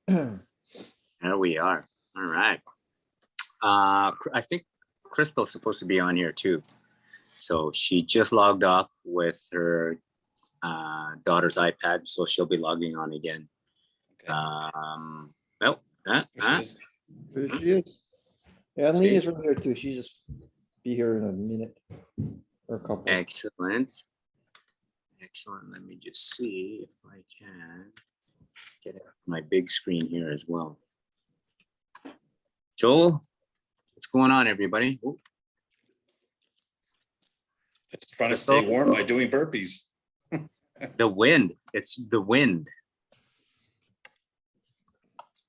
There we are. All right. I think Crystal's supposed to be on here too. So she just logged off with her daughter's iPad, so she'll be logging on again. Okay. Well, There she is. There she is. Yeah, and Lena's right here too. She just be here in a minute or a couple. excellent. Excellent. Let me just see if I can get it on my big screen here as well. Joel, what's going on, everybody? Ooh, Just trying to stay warm by doing burpees. the wind. It's the wind.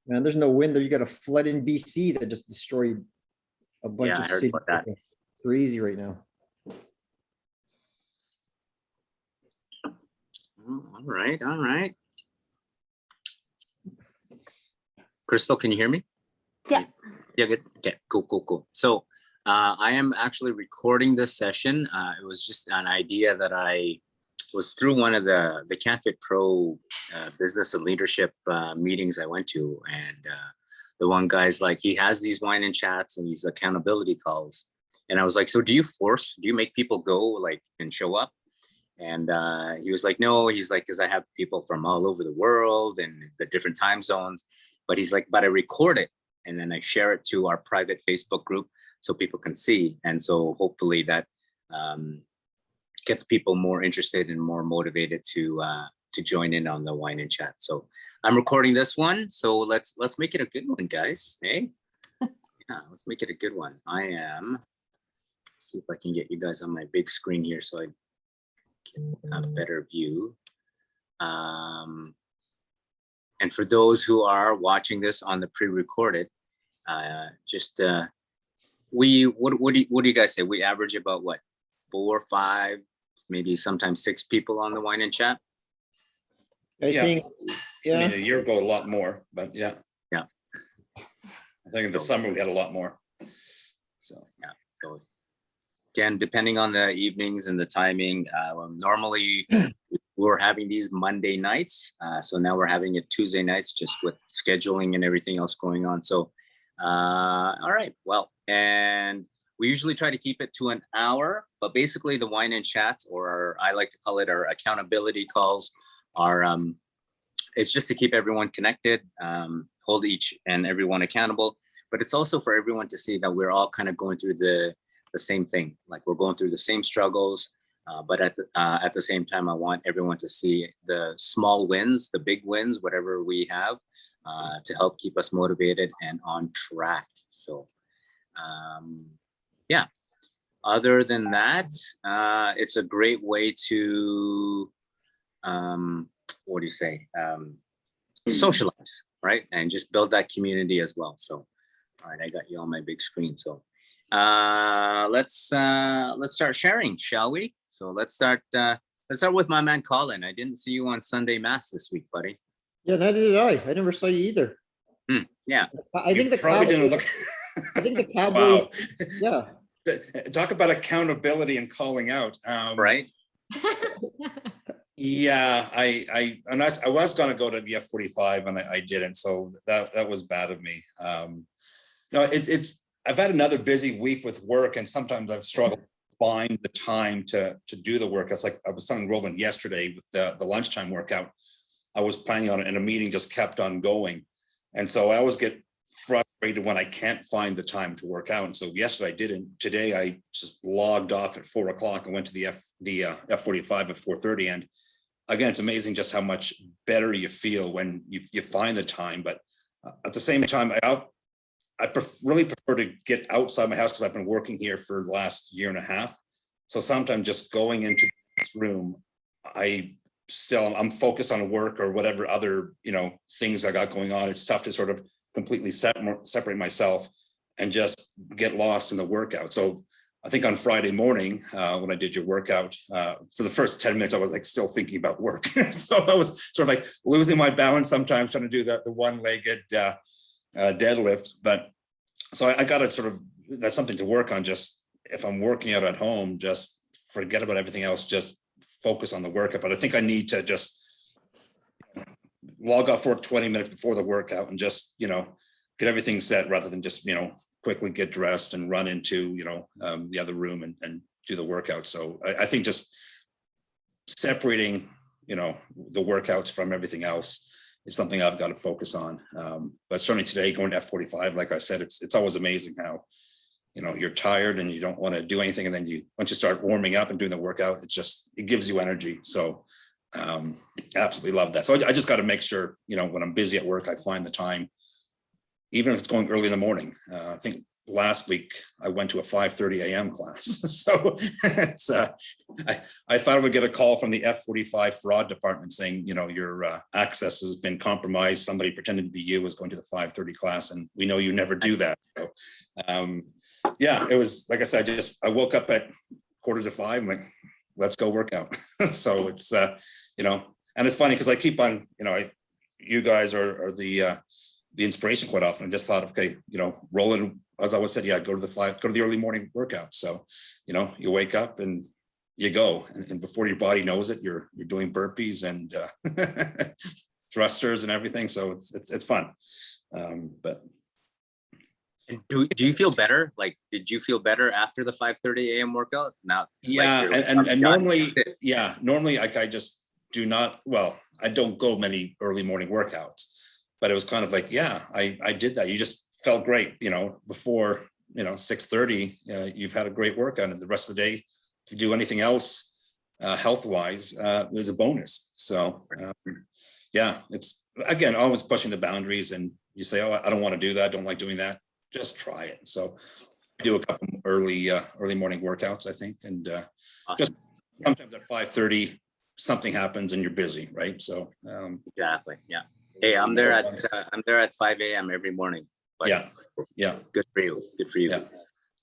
Man, there's no wind there. You got a flood in BC that just destroyed a bunch Yeah, I of heard cities. about that. Crazy right now. Oh, all right. All right. Crystal, can you hear me? Yeah. Yeah, good. Okay, cool, cool, cool. So I am actually recording this session. It was just an idea that I was through one of the CanFit Pro business and leadership meetings I went to. And the one guy's like, he has these wine and chats and these accountability calls. And I was like, so do you make people go like and show up? And he was like, no, he's like, because I have people from all over the world and the different time zones. But he's like, but I record it and then I share it to our private Facebook group so people can see. And so hopefully that gets people more interested and more motivated to join in on the wine and chat. So I'm recording this one. So let's make it a good one, guys. Hey, yeah, let's make it a good one. I am, see if I can get you guys on my big screen here so I get a better view. And for those who are watching this on the pre-recorded, what do you guys say? We average about what, 4, 5, maybe sometimes 6 people on the wine and chat. I think, I yeah. mean, a year ago, a lot more, but yeah. Yeah. I think in the summer we had a lot more. So yeah. So again, depending on the evenings and the timing, normally we're having these Monday nights. So now we're having it Tuesday nights, just with scheduling and everything else going on. So, all right, well, and we usually try to keep it to an hour, but basically the wine and chats, or I like to call it our accountability calls, are it's just to keep everyone connected, hold each and everyone accountable, but it's also for everyone to see that we're all kind of going through the same thing. Like we're going through the same struggles, but at the same time, I want everyone to see the small wins, the big wins, whatever we have, to help keep us motivated and on track. So, yeah. Other than that, it's a great way to, what do you say, socialize, right? And just build that community as well. So, all right, I got you on my big screen. So, let's start sharing, shall we? So let's start with my man Colin. I didn't see you on Sunday Mass this week, buddy. Yeah, neither did I. I never saw you either. Yeah. I think you probably didn't look. I think the Cowboys. Wow. Yeah. Talk about accountability and calling out. Right. Yeah, I was going to go to the F45 and I didn't, so that was bad of me. No, it's I've had another busy week with work, and sometimes I've struggled to find the time to do the work. It's like I was telling Roland yesterday with the lunchtime workout. I was planning on it, and a meeting just kept on going, and so I always get frustrated when I can't find the time to work out. And so yesterday I didn't. Today I just logged off at 4 o'clock and went to the F45 at 4:30. And again, it's amazing just how much better you feel when you find the time. But at the same time, I really prefer to get outside my house because I've been working here for the last year and a half. So sometimes just going into this room, I'm focused on work or whatever other, things I got going on. It's tough to sort of completely separate myself and just get lost in the workout. So I think on Friday morning, when I did your workout, for the first 10 minutes, I was like still thinking about work. So I was sort of like losing my balance sometimes trying to do the one-legged deadlifts. But so I got to sort of, that's something to work on. Just if I'm working out at home, just forget about everything else, just focus on the workout. But I think I need to just log off work 20 minutes before the workout and just, get everything set rather than just, quickly get dressed and run into, the other room and do the workout. So I think just separating, the workouts from everything else is something I've got to focus on. But certainly today going to F45, like I said, it's always amazing how, you're tired and you don't want to do anything. And then once you start warming up and doing the workout, it gives you energy. So absolutely love that. So I just got to make sure, when I'm busy at work, I find the time, even if it's going early in the morning. I think last week I went to a 5:30 a.m. class. So it's, I thought I would get a call from the F45 fraud department saying, your access has been compromised. Somebody pretending to be you was going to the 5:30 class, and we know you never do that. So yeah, it was, like I said, I woke up at 4:45. I'm like, let's go work out. So it's, and it's funny because I keep on, you guys are the inspiration quite often. I just thought, okay, rolling, as I always said, yeah, go to the early morning workout. So, you wake up and you go, and before your body knows it, you're doing burpees and thrusters and everything. So it's fun. But do you feel better? Like, did you feel better after the 5:30 a.m. workout? Now, yeah, like and normally I just do not. Well, I don't go many early morning workouts, but it was kind of like, yeah, I did that. You just felt great, before 6:30. You've had a great workout, and the rest of the day, if you do anything else health wise, is a bonus. So yeah, it's again always pushing the boundaries. And you say, oh, I don't want to do that. I don't like doing that. Just try it. So I do a couple early morning workouts, I think, and awesome. Just sometimes at 5:30 something happens and you're busy, right? So exactly, yeah. Hey, I'm there at 5 a.m. every morning. But yeah. Good for you. Good for you. Yeah.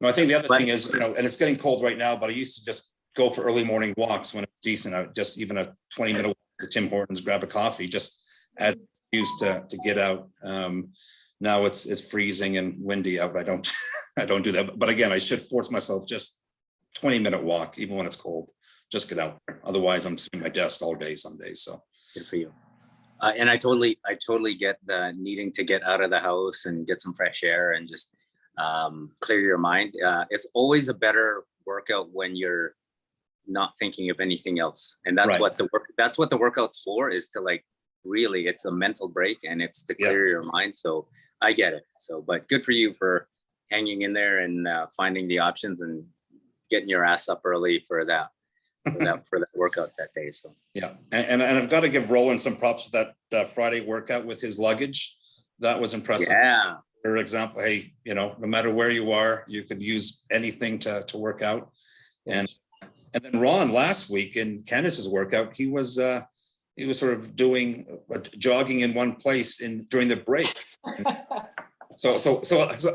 No, I think the other thing is, and it's getting cold right now, but I used to just go for early morning walks when it's decent. I would just even a 20-minute walk to Tim Hortons, grab a coffee, just as used to get out. Now it's freezing and windy out. I don't do that. But again, I should force myself just 20-minute walk, even when it's cold. Just get out there. Otherwise, I'm sitting at my desk all day some days. So good for you. And I totally get the needing to get out of the house and get some fresh air and just clear your mind. It's always a better workout when you're not thinking of anything else. And that's right. That's what the workout's for, is to really, it's a mental break and it's to clear your mind. So I get it. So, but good for you for hanging in there and finding the options and getting your ass up early for that. for that workout that day. So yeah, and I've got to give Roland some props for that Friday workout with his luggage. That was impressive. Yeah. For example, hey, no matter where you are, you could use anything to work out. And then Ron last week in Candace's workout, he was sort of doing jogging in one place during the break. So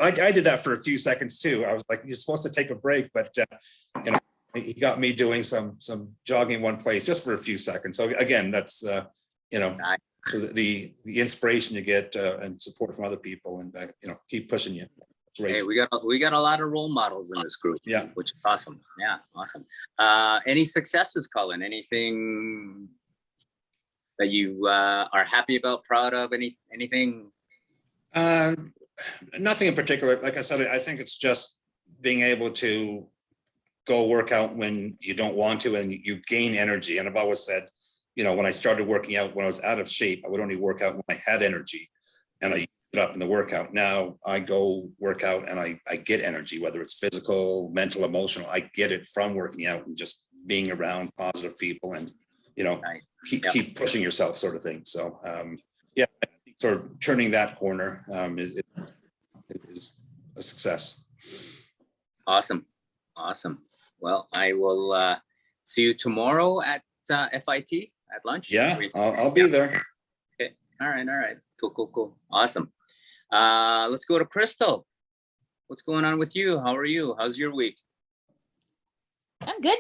I did that for a few seconds too. I was like, you're supposed to take a break, but he got me doing some jogging in one place just for a few seconds. So again, that's nice. So the inspiration you get and support from other people, and keep pushing you. Great. Hey, we got a lot of role models in this group. Yeah, which is awesome. Yeah, awesome. Any successes, Colin? Anything that you are happy about, proud of? Anything? Nothing in particular. Like I said, I think it's just being able to go work out when you don't want to and you gain energy. And I've always said, when I started working out, when I was out of shape, I would only work out when I had energy and I used it up in the workout. Now I go work out and I get energy, whether it's physical, mental, emotional. I get it from working out and just being around positive people and, keep pushing yourself, sort of thing. So sort of turning that corner is a success. Awesome. Well, I will see you tomorrow at FIT at lunch. Yeah, I'll be there. Okay. All right. Cool. Awesome. Let's go to Crystal. What's going on with you? How are you? How's your week? I'm good.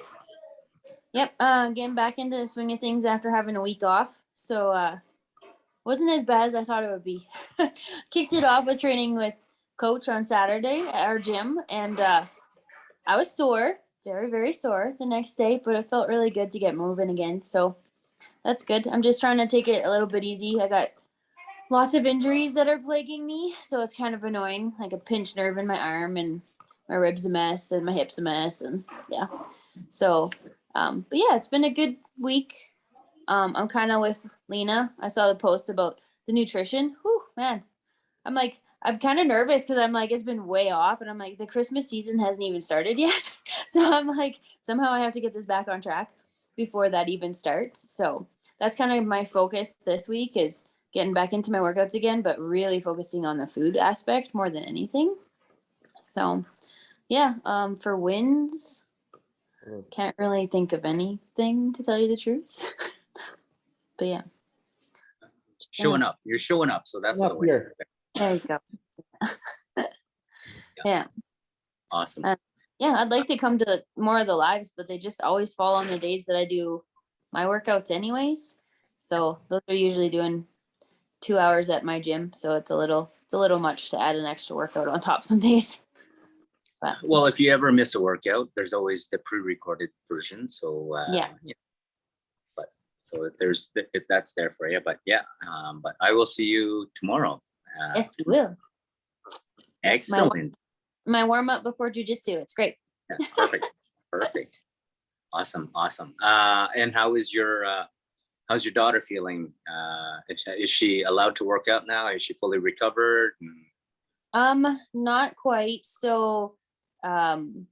Yep. Getting back into the swing of things after having a week off. So wasn't as bad as I thought it would be. Kicked it off with training with Coach on Saturday at our gym, and I was sore, very, very sore the next day, but it felt really good to get moving again. So that's good. I'm just trying to take it a little bit easy. I got lots of injuries that are plaguing me, so it's kind of annoying. Like a pinched nerve in my arm, and my ribs a mess, and my hips a mess, and yeah. So, but yeah, it's been a good week. I'm kind of with Lena. I saw the post about the nutrition. Whew, man. I'm kind of nervous because I'm like, it's been way off. And I'm like, the Christmas season hasn't even started yet. So I'm like, somehow I have to get this back on track before that even starts. So that's kind of my focus this week, is getting back into my workouts again, but really focusing on the food aspect more than anything. So yeah, for wins, can't really think of anything, to tell you the truth. But yeah. Showing up. You're showing up. So that's the Up way. here. There you go. Yeah. Awesome. Yeah, I'd like to come to more of the lives, but they just always fall on the days that I do my workouts anyways. So those are usually doing 2 hours at my gym. So it's a little much to add an extra workout on top some days. But Well, if you ever miss a workout, there's always the pre-recorded version. So Yeah. But so if that's there for you, but yeah, but I will see you tomorrow. yes, you will. Excellent. My warm up before jujitsu. It's great. Yeah, perfect. Awesome. And how's your daughter feeling? Is she allowed to work out now? Is she fully recovered? Not quite. So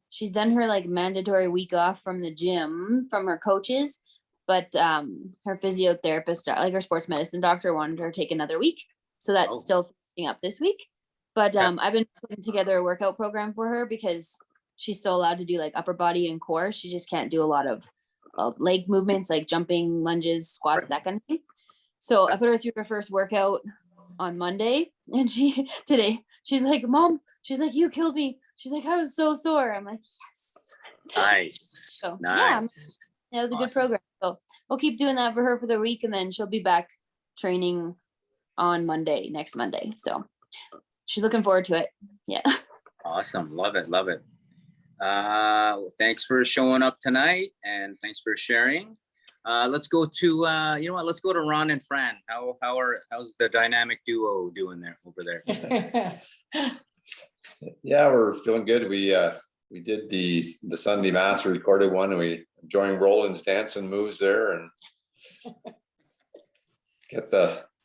she's done her like mandatory week off from the gym from her coaches, but her physiotherapist, like her sports medicine doctor, wanted her to take another week. So that's still finishing up this week. But I've been putting together a workout program for her because she's still allowed to do like upper body and core. She just can't do a lot of leg movements like jumping, lunges, squats, that kind of thing. So I put her through her first workout on Monday, and she's like, Mom, she's like, you killed me. She's like, I was so sore. I'm like, yes. Nice. So Nice. yeah, it was a good Awesome. program. So we'll keep doing that for her for the week, and then she'll be back training on next Monday. So she's looking forward to it. Yeah. Awesome. Love it. Thanks for showing up tonight, and thanks for sharing. Let's go to let's go to Ron and Fran. How's the dynamic duo doing over there? Yeah, we're feeling good. We did the Sunday mass, we recorded one, and we enjoying Roland's dance and moves there, and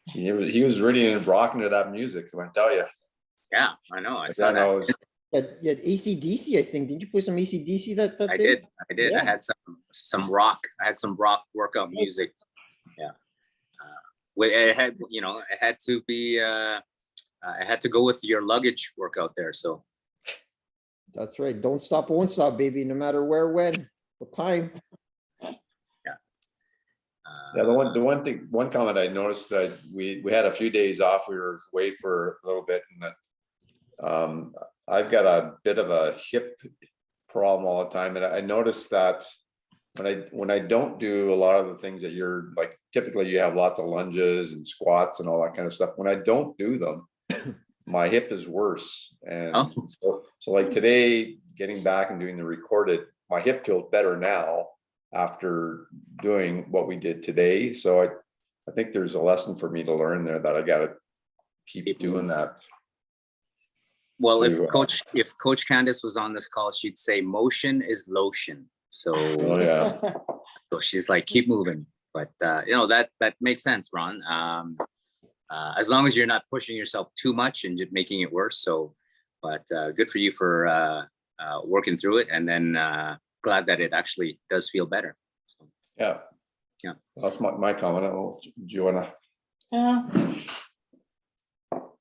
he was really rocking to that music, I tell you. Yeah, I know. I saw that. You had AC/DC, I think. Did you play some AC/DC that I day? did. Yeah. I had some rock. I had some rock workout music. Yeah. It had to be. I had to go with your luggage workout there. So. That's right. Don't stop, won't stop, baby, no matter where, when, what time. Yeah, one comment I noticed that we had a few days off. We were away for a little bit, and that I've got a bit of a hip problem all the time, and I noticed that when I don't do a lot of the things that you're like, typically you have lots of lunges and squats and all that kind of stuff. When I don't do them, my hip is worse. And so like today, getting back and doing the recorded, my hip feels better now after doing what we did today. So I think there's a lesson for me to learn there, that I got to keep doing that. Well, if Coach Candace was on this call, she'd say motion is lotion. So, yeah. So she's like, keep moving. But that makes sense, Ron. As long as you're not pushing yourself too much and just making it worse. So, but good for you for working through it, and then glad that it actually does feel better. Yeah. That's my comment. Do you want to?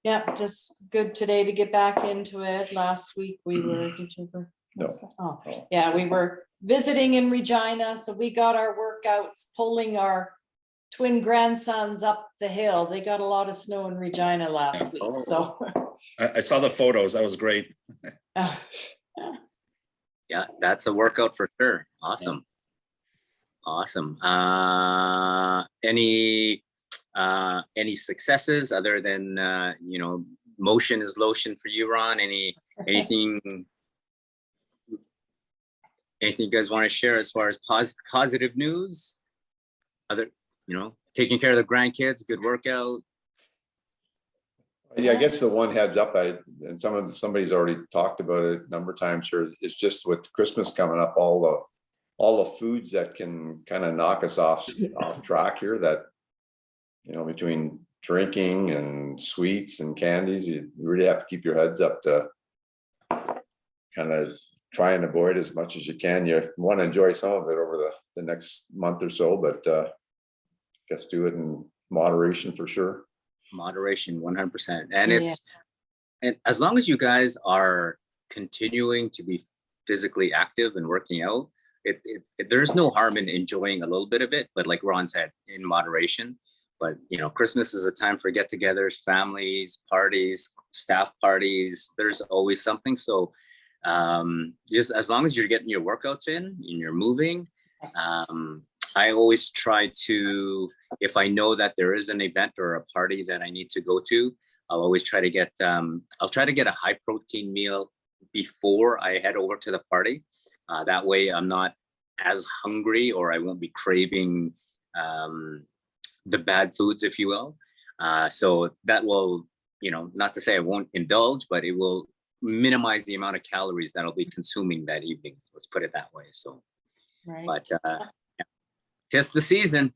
Yeah, just good today to get back into it. Last week we were, No. Yeah, we were visiting in Regina, so we got our workouts pulling our twin grandsons up the hill. They got a lot of snow in Regina last week, so. I saw the photos. That was great. Yeah, that's a workout for sure. Awesome. Any successes other than motion is lotion for you, Ron? Anything you guys want to share as far as positive news? taking care of the grandkids, good workout. Yeah, I guess the one heads up, and somebody's already talked about it a number of times here, is just with Christmas coming up, all the foods that can kind of knock us off track here, that, between drinking and sweets and candies, you really have to keep your heads up to kind of try and avoid as much as you can. You want to enjoy some of it over the next month or so, but just do it in moderation for sure. Moderation, 100%. And as long as you guys are continuing to be physically active and working out, there's no harm in enjoying a little bit of it, but like Ron said, in moderation. But Christmas is a time for get-togethers, families, parties, staff parties. There's always something. So just as long as you're getting your workouts in and you're moving, I always try to, if I know that there is an event or a party that I need to go to, I'll always try to get, I'll try to get a high protein meal before I head over to the party. That way I'm not as hungry, or I won't be craving the bad foods, if you will. So that will, not to say I won't indulge, but it will minimize the amount of calories that I'll be consuming that evening. Let's put it that way. So, Right. but tis the season.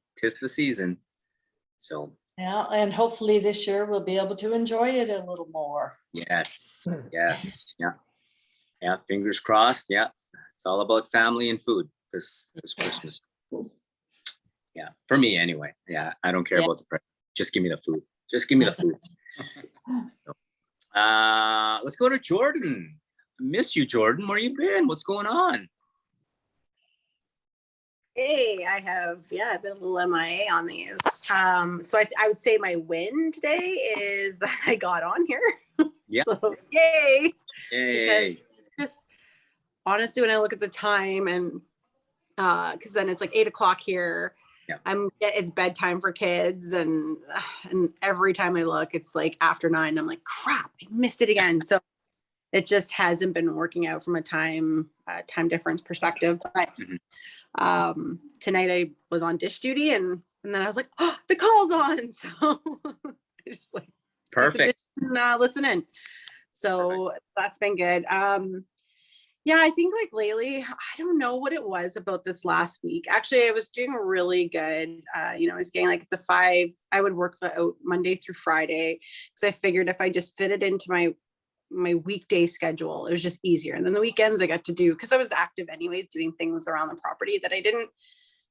So Yeah, and hopefully this year we'll be able to enjoy it a little more. yes, yeah. Fingers crossed. Yeah, it's all about family and food this Christmas. Yeah, for me anyway. Yeah, I don't care about the price. Just give me the food. So, let's go to Jordan. I miss you, Jordan. Where you been? What's going on? Hey, I've been a little MIA on these. So I would say my win today is that I got on here. Yeah. So yay. Yay. Just honestly, when I look at the time, and because then it's like 8 o'clock here. Yeah. It's bedtime for kids, and every time I look, it's like after 9. I'm like, crap, I missed it again. So it just hasn't been working out from a time difference perspective. But tonight I was on dish duty, and then I was like, oh, the call's on. So I just like Perfect. Listen in. So that's been good. Yeah, I think like lately, I don't know what it was about this last week. Actually, I was doing really good. I was getting like the 5, I would work out Monday through Friday, because I figured if I just fit it into my weekday schedule, it was just easier. And then the weekends I got to do, because I was active anyways, doing things around the property, that I didn't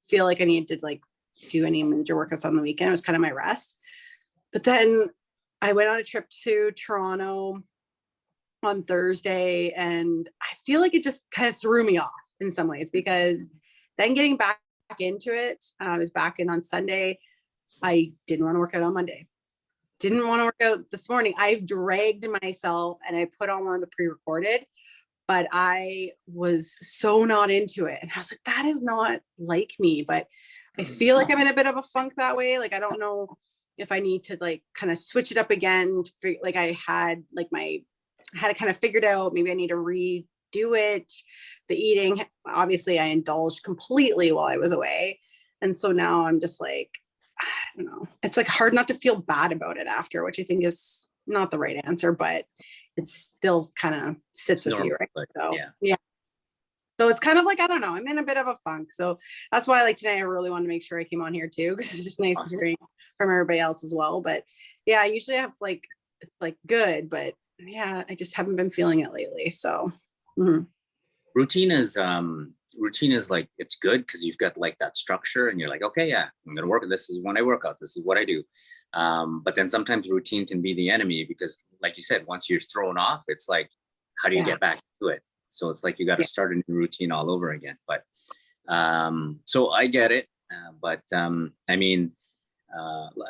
feel like I needed to like do any major workouts on the weekend. It was kind of my rest. But then I went on a trip to Toronto on Thursday, and I feel like it just kind of threw me off in some ways, because then getting back into it, I was back in on Sunday. I didn't want to work out on Monday. Didn't want to work out this morning. I've dragged myself, and I put on one of the pre-recorded, but I was so not into it. And I was like, that is not like me, but I feel like I'm in a bit of a funk that way. Like, I don't know if I need to like kind of switch it up again. Like I had it kind of figured out. Maybe I need to redo it. The eating, obviously I indulged completely while I was away. And so now I'm just like, I don't know. It's like hard not to feel bad about it after, which I think is not the right answer, but it's still kind of sits with you, right? So yeah. So it's kind of like, I don't know, I'm in a bit of a funk. So that's why like tonight I really want to make sure I came on here too, because it's just nice hearing from everybody else as well. But yeah, I usually have like, it's like good, but yeah, I just haven't been feeling it lately. So routine is like, it's good because you've got like that structure, and you're like, okay, yeah, I'm gonna work. This is when I work out. This is what I do. But then sometimes routine can be the enemy, because like you said, once you're thrown off, it's like, how do you get back to it? So it's like you got to start a new routine all over again. But so I get it. But I mean,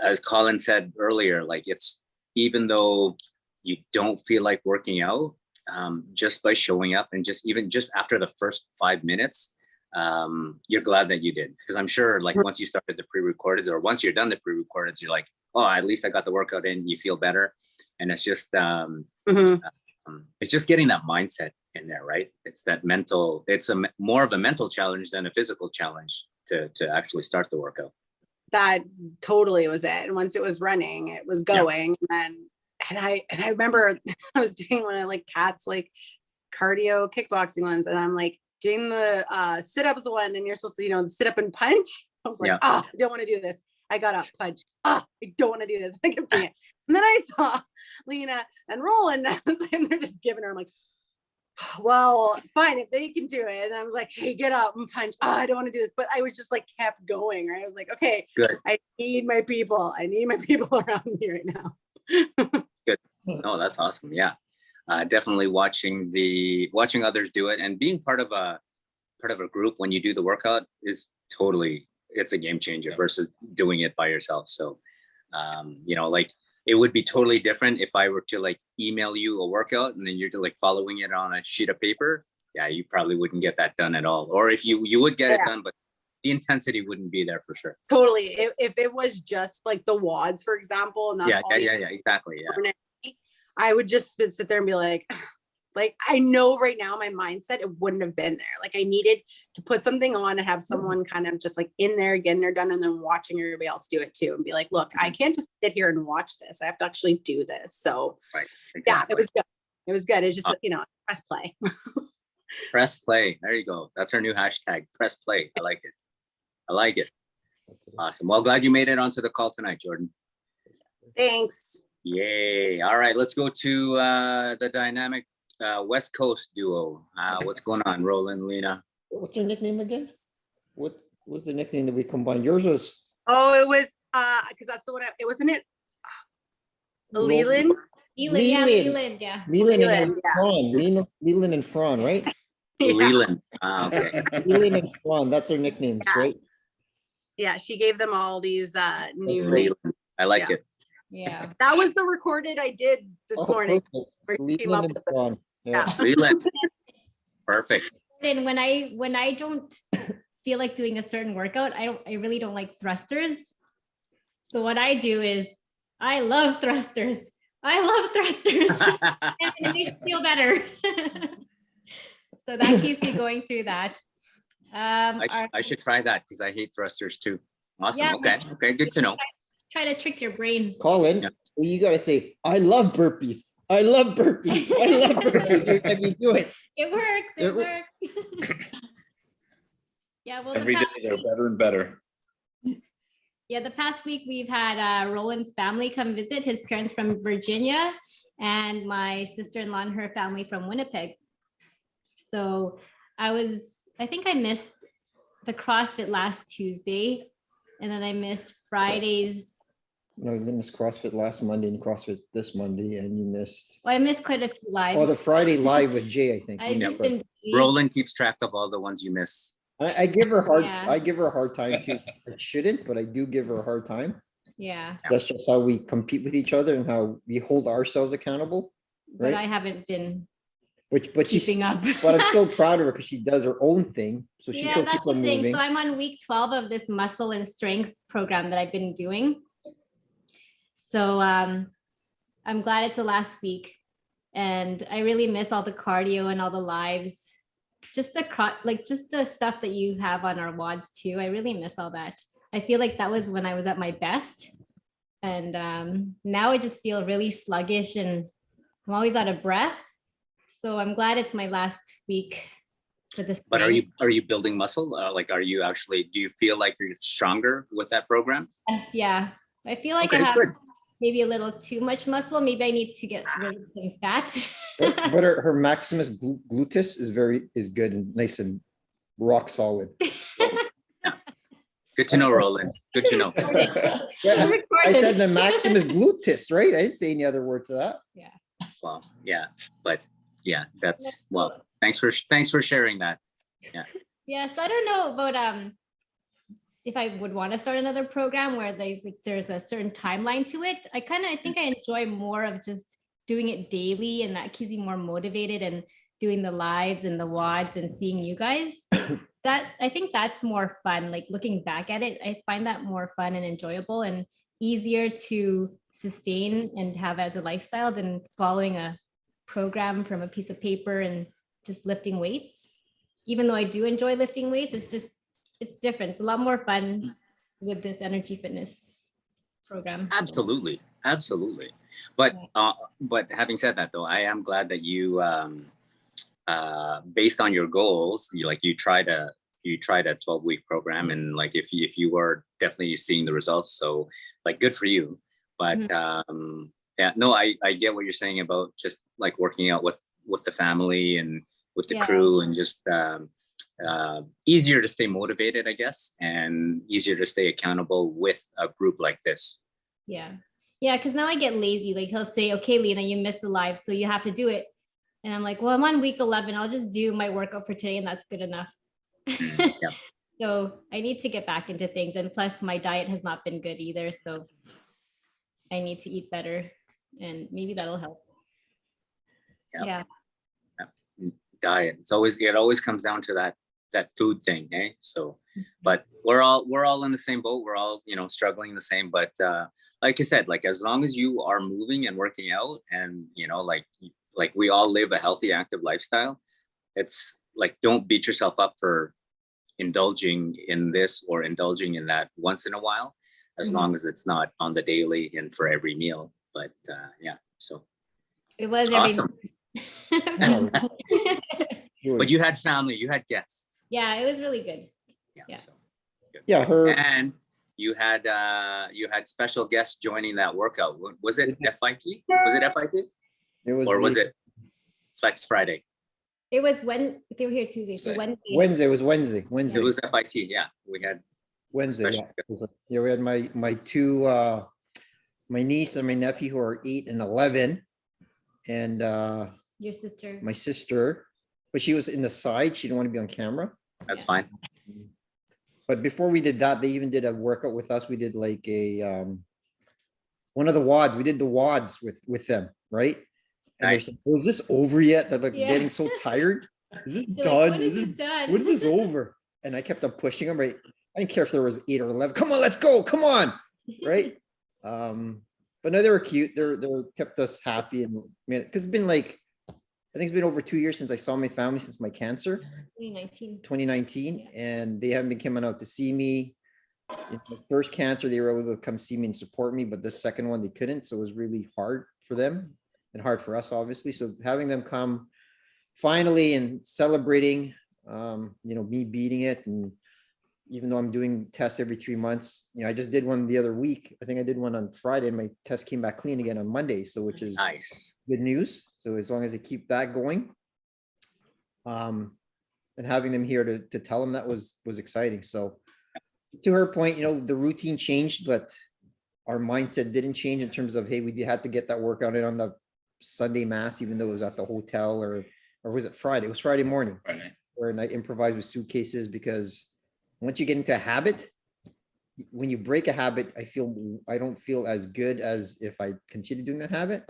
as Colin said earlier, like it's, even though you don't feel like working out, just by showing up and just after the first 5 minutes, you're glad that you did. Because I'm sure like once you started the pre-recorded, or once you're done the pre-recorded, you're like, oh, at least I got the workout in, you feel better. And it's just, it's just getting that mindset in there, right? It's that mental, it's more of a mental challenge than a physical challenge to actually start the workout. that totally was it. And once it was running, it was Yeah. going. And I remember I was doing one of like Kat's like cardio kickboxing ones, and I'm like doing the sit-ups one, and you're supposed to, sit up and punch. I was like, Yeah. I don't want to do this. I got up, punch. I don't want to do this. I kept doing it. And then I saw Lena and Roland, and they're just giving her. I'm like, well, fine, if they can do it. And I was like, hey, get up and punch. I don't want to do this. But I was just like kept going, right? I was like, okay, Good. I need my people. I need my people around me right now. No, that's awesome. Yeah. Definitely watching others do it and being part of a group when you do the workout is totally, it's a game changer versus doing it by yourself. So, like it would be totally different if I were to like email you a workout and then you're like following it on a sheet of paper. Yeah, you probably wouldn't get that done at all. Or if you would get it done, but the intensity wouldn't be there for sure. Totally. If it was just like the WODs, for example, and that's Yeah, all you exactly. Yeah. I would just sit there and be like I know right now my mindset, it wouldn't have been there. Like I needed to put something on and have someone kind of just like in there getting her done and then watching everybody else do it too and be like, look, I can't just sit here and watch this. I have to actually do this. So Right. yeah, Exactly. it was good. It was good. It's just, press play. Press play. There you go. That's our new hashtag. Press play. I like it. Awesome. Well, glad you made it onto the call tonight, Jordan. Thanks. Yay. All right, let's go to the dynamic West Coast duo. What's going on, Roland, Lena? What's your nickname again? What was the nickname that we combined? Yours was Oh, it was because that's the one. It wasn't it. Leland. Leland. Yeah. Leland and Leland, yeah. Fran. Leland and Fran, right? Yeah. Leland. Okay. Leland and Fran, that's their nicknames, Yeah. right? Yeah, she gave them all these new names. Leland. I like it. Yeah. That was the recorded I did this Oh, morning. perfect. where she came up Leland and with it. Fran. Yeah. Yeah. Leland. Perfect. And when I don't feel like doing a certain workout, I really don't like thrusters. So what I do is I love thrusters. And it makes me feel better. So that keeps me going through that. I should try that because I hate thrusters too. Awesome. Yeah. Okay. Good to know. Try to trick your brain. Colin, Yeah. well, you gotta say, I love burpees. I love burpees. Every time you do it. It works. It It works. Yeah. Well, Every day they're better and better. the past week we've had Roland's family come visit, his parents from Virginia and my sister-in-law and her family from Winnipeg. So I think I missed the CrossFit last Tuesday, and then I missed Fridays. No, you missed CrossFit last Monday and CrossFit this Monday, and you missed, Well, I missed quite a few lives. oh, the Friday live with Jay, I think. I You just missed. been busy. Roland keeps track of all the ones you miss. I give her hard, Yeah. I give her a hard time too. I shouldn't, but I do give her a hard time. Yeah, That's just how we compete with each other and how we hold ourselves accountable, but right? I haven't been But she's, keeping up. but I'm still proud of her because she does her own thing. So she Yeah, still that's keeps the on thing. moving. So I'm on week 12 of this muscle and strength program that I've been doing. So I'm glad it's the last week, and I really miss all the cardio and all the lives. Just just the stuff that you have on our WODs too. I really miss all that. I feel like that was when I was at my best, and now I just feel really sluggish and I'm always out of breath. So I'm glad it's my last week for this. But are you building muscle? Do you feel like you're stronger with that program? Yes, yeah. I feel like Okay, I have good. maybe a little too much muscle. Maybe I need to get rid of some fat. But her Maximus gluteus is good and nice and rock solid. Good to know, Roland. Good to know. Yeah, I Recorded. said the Maximus gluteus, right? I didn't say any other word for that. Well, yeah, but yeah, that's well. Thanks for sharing that. Yeah, so I don't know about if I would want to start another program where there's a certain timeline to it. I think I enjoy more of just doing it daily, and that keeps me more motivated, and doing the lives and the WODs and seeing you guys. I think that's more fun. Like looking back at it, I find that more fun and enjoyable and easier to sustain and have as a lifestyle than following a program from a piece of paper and just lifting weights. Even though I do enjoy lifting weights, it's different. It's a lot more fun with this energy fitness program. Absolutely, absolutely. But having said that, though, I am glad that you, based on your goals, you tried a 12-week program, and like if you were definitely seeing the results, so like good for you. But yeah, no, I get what you're saying about just like working out with the family and with the crew, and just easier to stay motivated, I guess, and easier to stay accountable with a group like this. Yeah. Yeah. Cause now I get lazy. Like he'll say, okay, Lena, you missed the live, so you have to do it. And I'm like, well, I'm on week 11. I'll just do my workout for today and that's good enough. Yeah. So I need to get back into things. And plus my diet has not been good either. So I need to eat better and maybe that'll help. Yeah. Yeah. Diet. It always comes down to that food thing, eh? So, but we're all in the same boat. We're all, struggling the same, but like you said, like as long as you are moving and working out and, like we all live a healthy, active lifestyle, it's like, don't beat yourself up for indulging in this or indulging in that once in a while, as long as it's not on the daily and for every meal. But yeah, so It was awesome. Sure. But you had family, you had guests. Yeah, it was really good. Yeah. So, good. Yeah, her, And you had special guests joining that workout. Was it FIT? Was it FIT? it was. Or was the- it Flex Friday? It was when they were here Tuesday. So Wednesday. Wednesday, it was Wednesday, It Wednesday, was FIT, yeah. We had Wednesday, special yeah. Yeah, we had my two, my niece and my nephew who are 8 and 11. And Your sister. my sister, but she was in the side. She didn't want to be on camera. that's fine. But before we did that, they even did a workout with us. We did like a one of the WODs. We did the WODs with them, right? And they're Nice. saying, "Oh, is this over yet?" They're like Yeah. getting so tired. Is this They're done? like, when is Is this this- done? when is this over? And I kept on pushing them, right? I didn't care if there was 8 or 11. Come on, let's go. Come on. Right. But no, they were cute. They're kept us happy. And man, because it's been like, I think it's been over 2 years since I saw my family since my cancer, 2019. 2019, and they haven't been coming out to see me. In the first cancer, they were able to come see me and support me, but the second one they couldn't. So it was really hard for them and hard for us, obviously. So having them come finally and celebrating, me beating it, and even though I'm doing tests every 3 months, I just did one the other week. I think I did one on Friday, and my test came back clean again on Monday. So which is Nice. good news. So as long as they keep that going, and having them here to tell them that was exciting. So to her point, the routine changed, but our mindset didn't change in terms of, hey, we had to get that workout in on the Sunday mass, even though it was at the hotel, or was it Friday? It was Friday morning, Right. where I improvised with suitcases, because once you get into a habit, when you break a habit, I don't feel as good as if I continue doing that habit.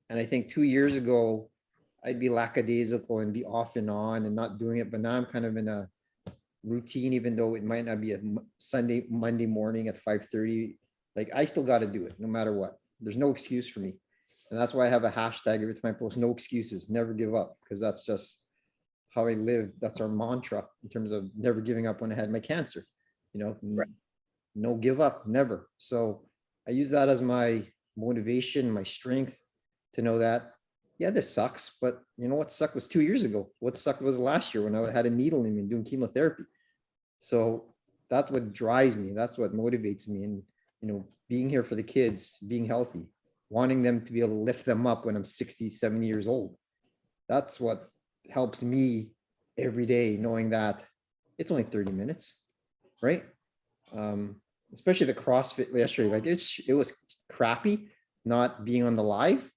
And I think 2 years ago, I'd be lackadaisical and be off and on and not doing it. But now I'm kind of in a routine, even though it might not be a Monday morning at 5:30. Like I still got to do it no matter what. There's no excuse for me. And that's why I have a hashtag every time I post, no excuses, never give up, because that's just how I live. That's our mantra in terms of never giving up when I had my cancer, Right. no give up, never. So I use that as my motivation, my strength to know that, yeah, this sucks, but what sucked was 2 years ago. What sucked was last year when I had a needle in me and doing chemotherapy. So that's what drives me. That's what motivates me. And, being here for the kids, being healthy, wanting them to be able to lift them up when I'm 60, 70 years old. That's what helps me every day, knowing that it's only 30 minutes, right? Especially the CrossFit yesterday, like it was crappy not being on the live,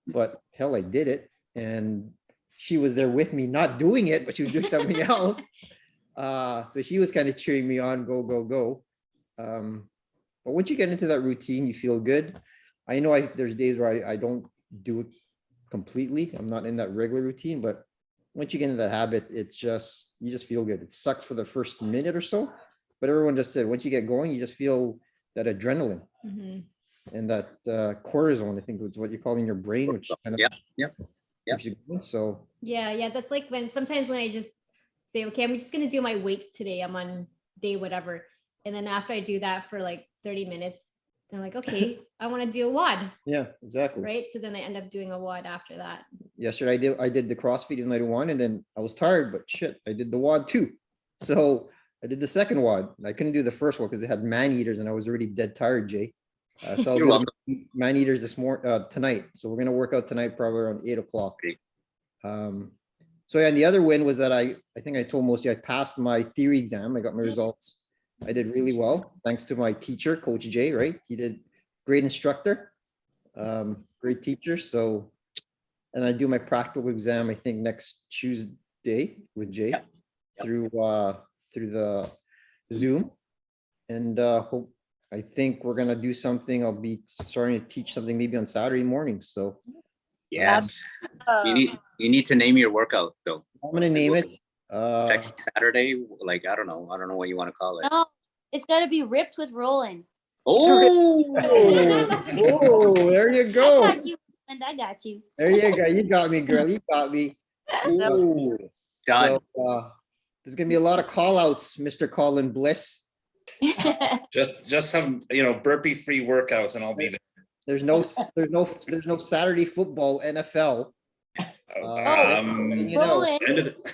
but hell, I did it. And she was there with me, not doing it, but she was doing something else. So she was kind of cheering me on, go, go, go. But once you get into that routine, you feel good. I know there's days where I don't do it completely. I'm not in that regular routine, but once you get into that habit, you just feel good. It sucks for the first minute or so, but everyone just said, once you get going, you just feel that adrenaline Mhm. and that cortisone, I think was what you call in your brain, which kind of Yeah. keeps you going. So Yeah. That's like sometimes when I just say, okay, I'm just going to do my weights today. I'm on day whatever. And then after I do that for like 30 minutes, I'm like, okay, I want to do a WOD, Yeah, exactly. right? So then I end up doing a WOD after that. Yesterday I did the CrossFit in 91 and then I was tired, but shit, I did the WOD too. So I did the second WOD. I couldn't do the first one because it had man eaters and I was already dead tired, Jay. So I'll You're do welcome. the man eaters tonight. So we're gonna work out tonight, probably around 8 o'clock. Great. So yeah, and the other win was that I think I told most of you I passed my theory exam. I got my results. I did really well, thanks to my teacher, Coach Jay, right? He did great instructor, great teacher. So, and I do my practical exam, I think next Tuesday with Jay Yep. through the Zoom. And I think we're gonna do something. I'll be starting to teach something maybe on Saturday morning. So Yes. You need to name your workout though. I'm gonna name it. Sexy Saturday, like I don't know what you want to call it. No, it's got to be ripped with rolling. Oh, Oh, there you I go. got you, and I got you. There you go. You got me, girl. You got me. Ooh. Done. So, there's gonna be a lot of call outs, Mr. Colin Bliss. Just some, burpee free workouts and I'll be there. There's no Saturday football NFL. letting you know. Roland, End of the,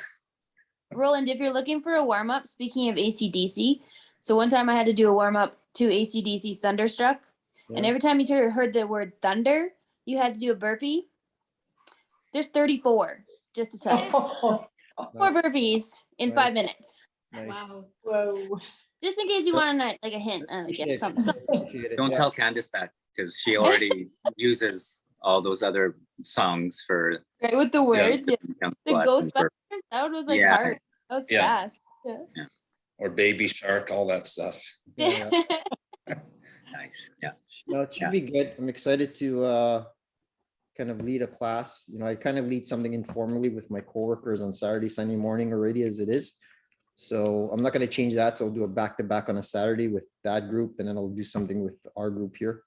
Roland, if you're looking for a warm up, speaking of ACDC, so one time I had to do a warm up to ACDC's Thunderstruck, and Yeah. every time you heard the word thunder, you had to do a burpee. There's 34, just to tell you. Four burpees in Nice. 5 minutes. Nice. Wow. Whoa. Just in case you want a like a hint. Appreciate Some, it. Appreciate it. Don't Yeah. tell Candice that because she already uses all those other songs for right with the words. Yeah. jump The squats and burpees. Ghostbusters, that one was like Yeah. hard. That was Yeah. fast. Yeah. or baby shark, all that stuff. Yeah. Nice. Yeah. No, it should Yeah. be good. I'm excited to kind of lead a class. I kind of lead something informally with my coworkers on Saturday, Sunday morning already as it is. So I'm not going to change that. So I'll do a back-to-back on a Saturday with that group, and then I'll do something with our group here.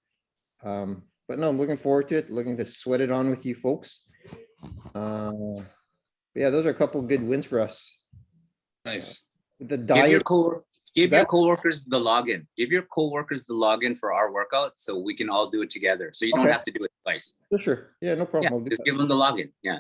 But no, I'm looking forward to it. Looking to sweat it on with you folks. Yeah, those are a couple good wins for us. Nice. The Give diet. your that- coworkers the login. Give your coworkers the login for our workout so we can all do it together. So you don't Okay. have to do it twice. For sure. Yeah, no Yeah, problem. I'll do just that. give them the login. Yeah.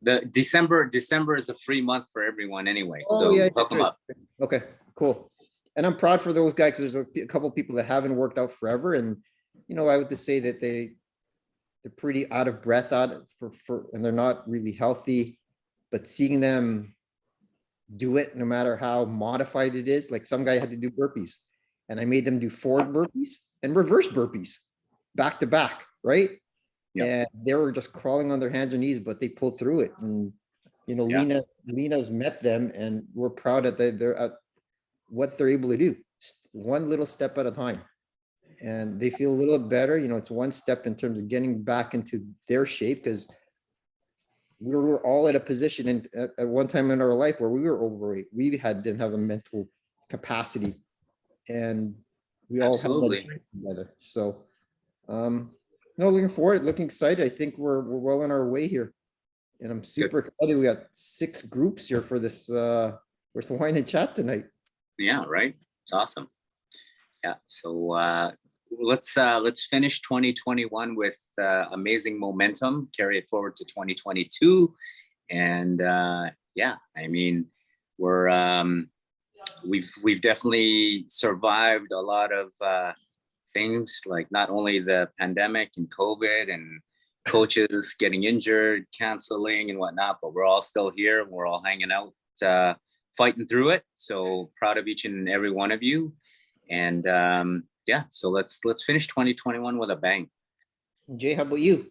The December is a free month for everyone anyway. Oh, So yeah, hook that's them right. up. Okay, cool. And I'm proud for those guys because there's a couple people that haven't worked out forever, and I would just say that they're pretty out of breath and they're not really healthy. But seeing them do it, no matter how modified it is, like some guy had to do burpees, and I made them do forward burpees and reverse burpees back to back, right? Yeah. And they were just crawling on their hands and knees, but they pulled through it. And Yeah. Lena's met them, and we're proud that they're at what they're able to do, one little step at a time. And they feel a little bit better. It's one step in terms of getting back into their shape, because we were all at a position at one time in our life where we were overweight. We didn't have a mental capacity, and we all held Absolutely. on together. So, no, looking forward, looking excited. I think we're well on our way here, and I'm super excited. We got 6 groups here for this with the wine and chat tonight. Yeah, right. It's awesome. Yeah. So let's finish 2021 with amazing momentum, carry it forward to 2022. And yeah, I mean, we've definitely survived a lot of things, like not only the pandemic and COVID and coaches getting injured, canceling and whatnot, but we're all still here and we're all hanging out, fighting through it. So proud of each and every one of you. And yeah, so let's finish 2021 with a bang. Jay, how about you?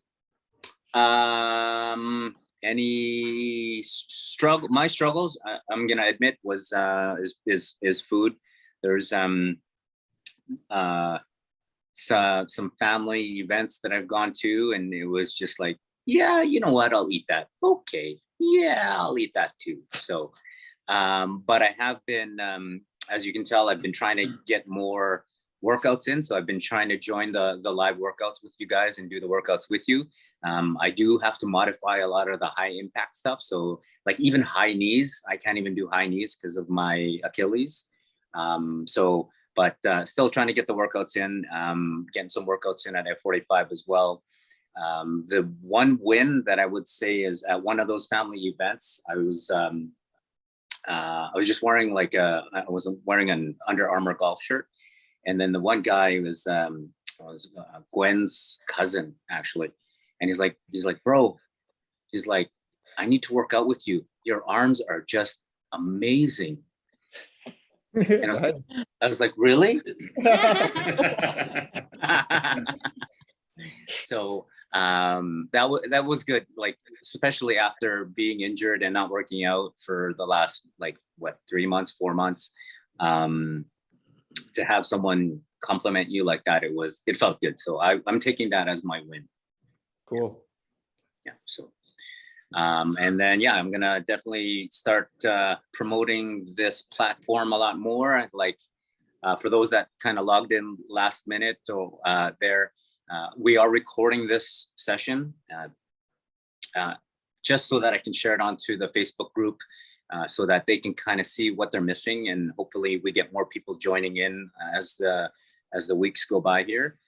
Any struggle? My struggles, I'm gonna admit, was is food. There's some family events that I've gone to, and it was just like, yeah, you know what? I'll eat that. Okay, yeah, I'll eat that too. So, but I have been, as you can tell, I've been trying to get more workouts in. So I've been trying to join the live workouts with you guys and do the workouts with you. I do have to modify a lot of the high impact stuff. So like even high knees, I can't even do high knees because of my Achilles. So but still trying to get the workouts in, getting some workouts in at F45 as well. The one win that I would say is at one of those family events, I was just wearing I was wearing an Under Armour golf shirt. And then the one guy was Gwen's cousin, actually. And he's like, bro, he's like, I need to work out with you. Your arms are just amazing. And I was like, really? So that was good. Like, especially after being injured and not working out for the last 3 months, 4 months, to have someone compliment you like that, it felt good. So I'm taking that as my win. Cool. Yeah. So, and then, yeah, I'm gonna definitely start promoting this platform a lot more. For those that kind of logged in last minute or we are recording this session just so that I can share it onto the Facebook group so that they can kind of see what they're missing, and hopefully we get more people joining in as the weeks go by here.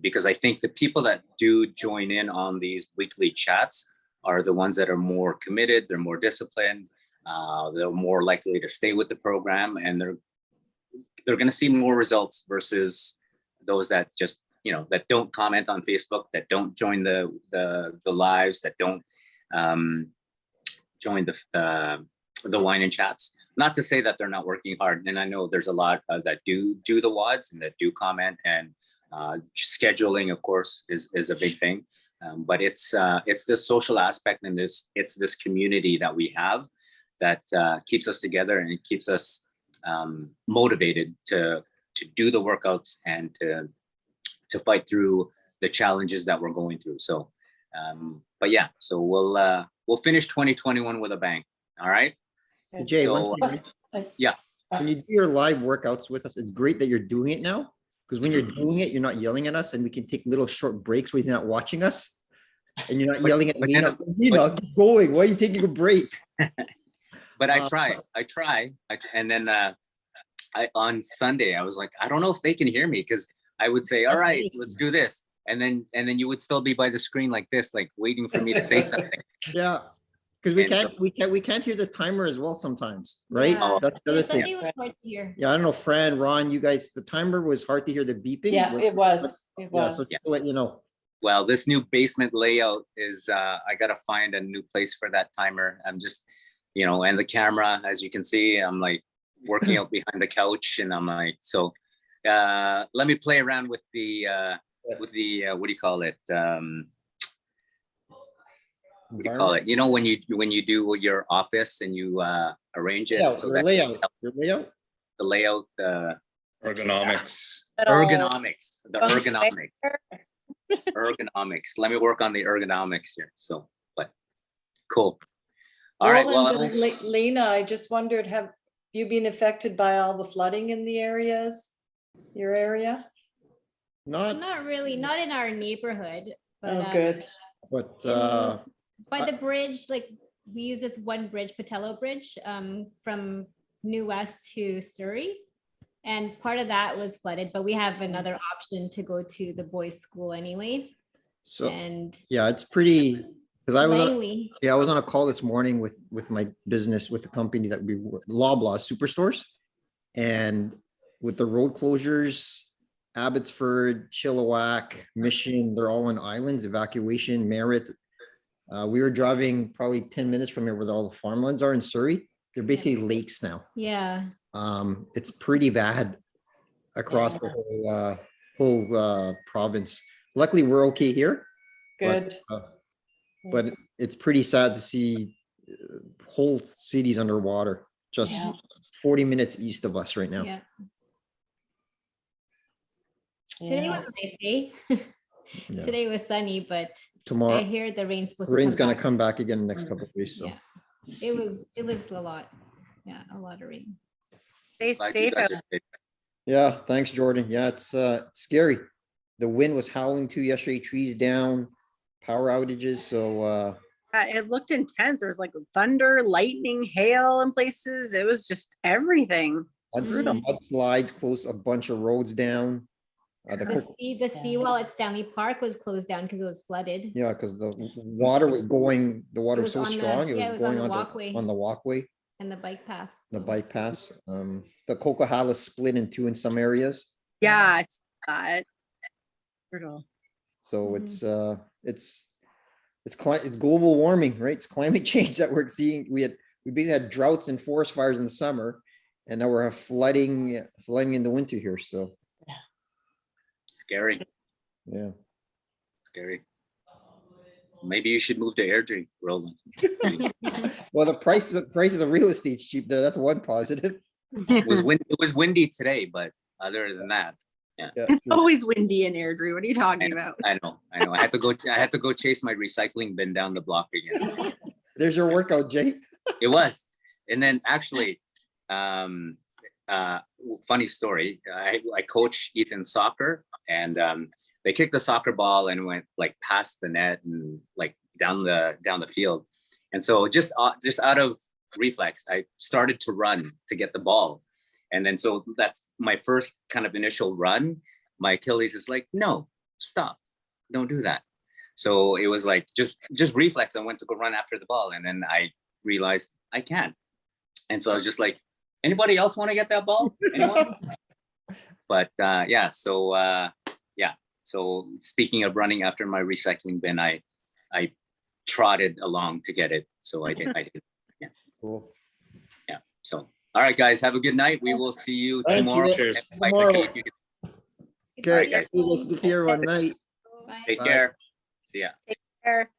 Because I think the people that do join in on these weekly chats are the ones that are more committed, they're more disciplined, they're more likely to stay with the program, and they're going to see more results versus those that just, that don't comment on Facebook, that don't join the lives, that don't join the wine and chats. Not to say that they're not working hard, and I know there's a lot that do the WODs and that do comment, and scheduling, of course, is a big thing. But it's this social aspect, and it's this community that we have that keeps us together, and it keeps us motivated to do the workouts and to fight through the challenges that we're going through. So, but yeah, so we'll finish 2021 with a bang. All right. Jay, So, yeah. when you do your live workouts with us, it's great that you're doing it now, because when you're doing it, you're not yelling at us, and we can take little short breaks where you're not watching us, and you're not yelling at Lena. Lena, keep going. Why are you taking a break? But I try, and then on Sunday I was like, I don't know if they can hear me, because I would say, all right, let's do this, and then you would still be by the screen like this, like waiting for me to say something. Yeah, because we And can't hear the timer as well sometimes, right? Yeah. That's the other thing. Sunday was hard to hear. Yeah, I don't know, Fran, Ron, you guys, the timer was hard to hear the beeping. Yeah, it was. It Yeah, so was. just to let you know. Well, this new basement layout is, I gotta find a new place for that timer. I'm just, and the camera, as you can see, I'm like working out behind the couch, and I'm like, so let me play around with the what do you call it? What do you call it? When you do your office and you arrange it Yeah, so your that layout, your layout. the layout, Ergonomics. ergonomics, the ergonomics. Let me work on the ergonomics here. So, but cool. All right. Roland Well, and Lena, I just wondered, have you been affected by all the flooding in the areas? Your area? Not really, not in our neighborhood, but Oh, good. But by the bridge, like we use this one bridge, Patello Bridge, from New West to Surrey. And part of that was flooded, but we have another option to go to the boys' school anyway. so And yeah, it's pretty, because I was on a call this morning with my business, with the company that we were, Loblaw Superstores, and with the road closures, Abbotsford, Chilliwack, Mission, they're all on islands, evacuation, Merritt. We were driving probably 10 minutes from here where all the farmlands are in Surrey. They're basically lakes now. yeah, It's pretty bad across the whole province. Luckily, we're okay here. Good. But it's pretty sad to see whole cities underwater, just Yeah. 40 minutes east of us right now. yeah. Today Yeah. was a nice day. Yeah. Today was sunny, but I Tomorrow, hear the rain's supposed to rain's come gonna back. come back again in the next couple of days, so. Yeah. It was a lot. Yeah, a lot of rain. Stay glad you safe. guys are safe. Yeah, thanks, Jordan. Yeah, it's scary. The wind was howling too yesterday, trees down, power outages, so It looked intense. There was like thunder, lightning, hail in places. It was just everything. Mudslides closed a bunch of roads down. The seawall at Stanley Park was closed down because it was flooded. Yeah, because the water was going, the water was was so on the- strong, it yeah, it was was on going the on walkway. on the walkway, And the bike path. the bike paths. The Coquihalla split in two in some areas. Yeah, I saw that. Brutal. So Mhm. it's global warming, right? It's climate change that we're seeing. We basically had droughts and forest fires in the summer, and now we're flooding in the winter here. So, Scary, yeah. scary. Maybe you should move to Airdrie, Roland. Well, the prices of real estate's cheap there. That's one positive. It was windy today, but other than that, Yeah, It's always windy in Airdrie. What are you talking about? I know. I had to go chase my recycling bin down the block again. There's your workout, Jay. It was. And then actually, funny story. I coach Ethan soccer, and they kicked the soccer ball and went like past the net and like down the field. And so just out of reflex, I started to run to get the ball. And then so that's my first kind of initial run. My Achilles is like, no, stop, don't do that. So it was like just reflex. I went to go run after the ball, and then I realized I can't. And so I was just like, anybody else want to get that ball? Anyone? But yeah, so So speaking of running after my recycling bin, I trotted along to get it. So I did. Cool. Yeah. So all right, guys, have a good night. We will see you Thank you. tomorrow. Cheers. Bye. Tomorrow. Take Okay, guys. let's see everyone night. Bye. Bye. care. See ya. There.